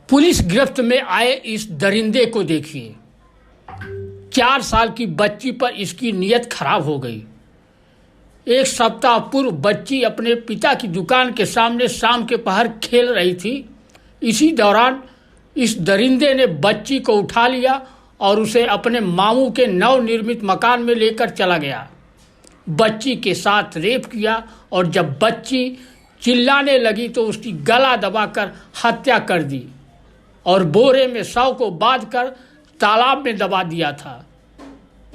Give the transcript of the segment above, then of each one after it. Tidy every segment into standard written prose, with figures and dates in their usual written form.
Police गिरफ्त में आए इस दरिंदे को देखिए। 4 साल की बच्ची पर इसकी नीयत खराब हो गई। एक सप्ताह पूर्व बच्ची अपने पिता की दुकान के सामने शाम के पहर खेल रही थी। इसी दौरान इस दरिंदे ने बच्ची को उठा लिया और उसे अपने मामू के नवनिर्मित मकान में लेकर चला गया। बच्ची के साथ रेप किया और जब बच्ची चिल्लाने लगी तो उसकी गला दबाकर हत्या कर दी और बोरे में शव को बांधकर तालाब में दबा दिया था।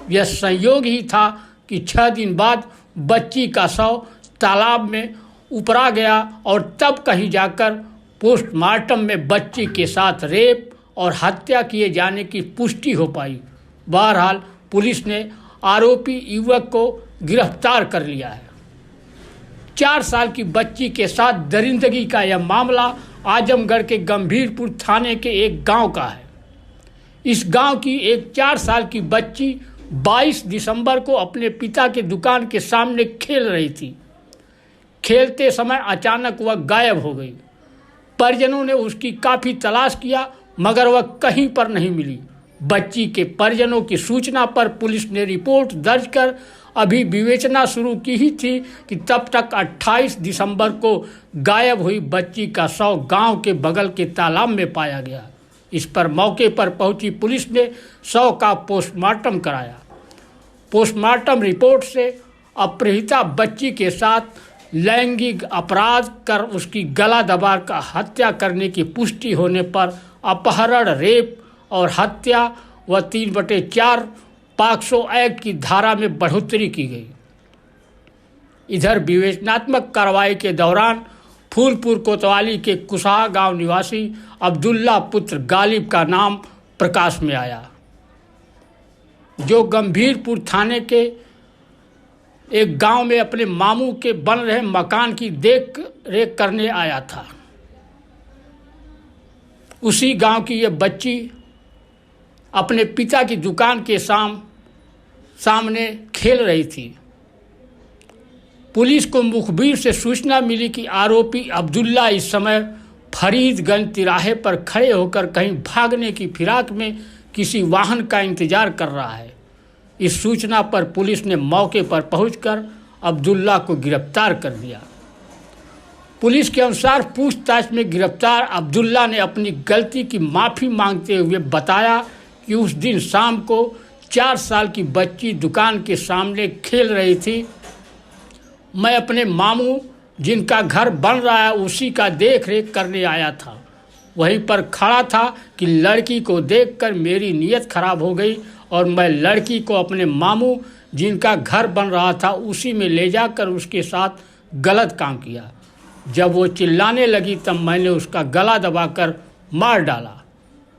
यह संयोग ही था कि 6 दिन बाद बच्ची का शव तालाब में उपड़ा गया और तब कहीं जाकर पोस्टमार्टम में बच्ची के साथ रेप और हत्या किए जाने की पुष्टि हो पाई। बहरहाल पुलिस ने आरोपी युवक को गिरफ्तार कर लिया है। 4 साल की बच्ची के साथ दरिंदगी का यह मामला आजमगढ़ के गंभीरपुर थाने के एक गांव का है। इस गांव की एक 4 साल की बच्ची 22 दिसंबर को अपने पिता के दुकान के सामने खेल रही थी। खेलते समय अचानक वह गायब हो गई। परिजनों ने उसकी काफ़ी तलाश किया मगर वह कहीं पर नहीं मिली। बच्ची के परिजनों की सूचना पर पुलिस ने रिपोर्ट दर्ज कर अभी विवेचना शुरू की ही थी कि तब तक 28 दिसंबर को गायब हुई बच्ची का शव गांव के बगल के तालाब में पाया गया। इस पर मौके पर पहुंची पुलिस ने शव का पोस्टमार्टम कराया। पोस्टमार्टम रिपोर्ट से अपहृता बच्ची के साथ लैंगिक अपराध कर उसकी गला दबाकर हत्या करने की पुष्टि होने पर अपहरण, रेप और हत्या व 3/4 पॉक्सो एक्ट की धारा में बढ़ोतरी की गई। इधर विवेचनात्मक कार्रवाई के दौरान फूलपुर कोतवाली के कुशहा गांव निवासी अब्दुल्ला पुत्र गालिब का नाम प्रकाश में आया, जो गंभीरपुर थाने के एक गांव में अपने मामू के बन रहे मकान की देख रेख करने आया था। उसी गांव की यह बच्ची अपने पिता की दुकान के सामने खेल रही थी। पुलिस को मुखबिर से सूचना मिली कि आरोपी अब्दुल्ला इस समय फरीदगंज तिराहे पर खड़े होकर कहीं भागने की फिराक में किसी वाहन का इंतजार कर रहा है। इस सूचना पर पुलिस ने मौके पर पहुंचकर अब्दुल्ला को गिरफ्तार कर लिया। पुलिस के अनुसार पूछताछ में गिरफ्तार अब्दुल्ला ने अपनी गलती की माफ़ी मांगते हुए बताया कि उस दिन शाम को 4 साल की बच्ची दुकान के सामने खेल रही थी। मैं अपने मामू जिनका घर बन रहा है उसी का देख रेख करने आया था। वहीं पर खड़ा था कि लड़की को देखकर मेरी नीयत खराब हो गई और मैं लड़की को अपने मामू जिनका घर बन रहा था उसी में ले जाकर उसके साथ गलत काम किया। जब वो चिल्लाने लगी तब मैंने उसका गला दबाकर मार डाला।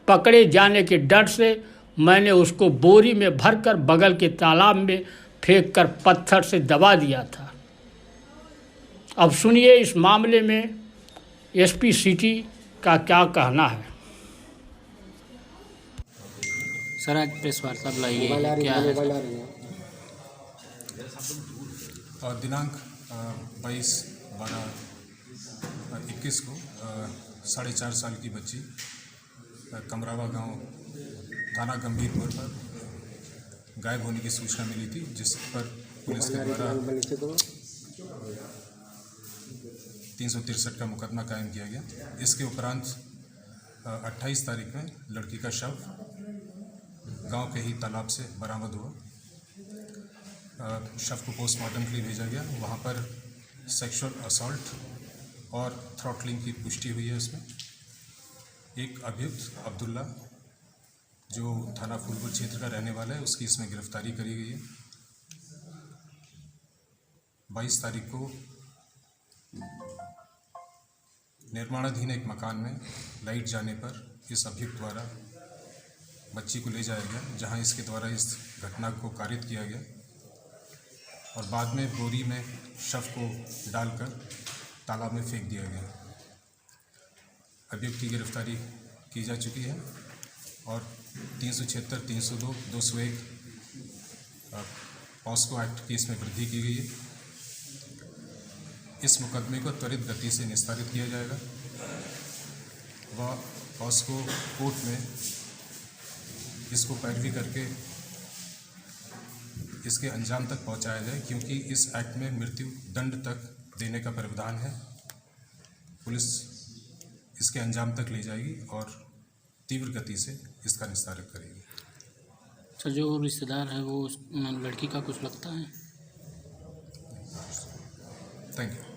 पकड़े जाने के डर से मैंने उसको बोरी में भरकर बगल के तालाब में फेंककर पत्थर से दबा दिया था। अब सुनिए इस मामले में एसपी सिटी का क्या कहना है। सर आज प्रेस वार्ता बुलाई है, क्या है? दिनांक 22/12/21 को 4.5 साल की बच्ची कमरावा गांव थाना गंभीरपुर पर गायब होने की सूचना मिली थी, जिस पर पुलिस के द्वारा 363 का मुकदमा कायम किया गया। इसके उपरांत 28 तारीख में लड़की का शव गांव के ही तालाब से बरामद हुआ। शव को पोस्टमार्टम के लिए भेजा गया। वहां पर सेक्सुअल असॉल्ट और थ्रॉटलिंग की पुष्टि हुई है। इसमें एक अभियुक्त अब्दुल्ला जो थाना फूलपुर क्षेत्र का रहने वाला है, उसकी इसमें गिरफ्तारी करी गई है। 22 तारीख को निर्माणाधीन एक मकान में लाइट जाने पर इस अभियुक्त द्वारा बच्ची को ले जाया गया, जहां इसके द्वारा इस घटना को कारित किया गया और बाद में बोरी में शव को डालकर तालाब में फेंक दिया गया। अभियुक्त की गिरफ्तारी की जा चुकी है और 376, 302, 201 पॉस्को एक्ट केस में वृद्धि की गई है। इस मुकदमे को त्वरित गति से निस्तारित किया जाएगा व पॉस्को कोर्ट में इसको पैरवी करके इसके अंजाम तक पहुंचाया जाए, क्योंकि इस एक्ट में मृत्यु दंड तक देने का प्रावधान है। पुलिस इसके अंजाम तक ले जाएगी और तीव्र गति से इसका निस्तारण करेगी। सर जो रिश्तेदार है वो उस लड़की का कुछ लगता है? Thank you.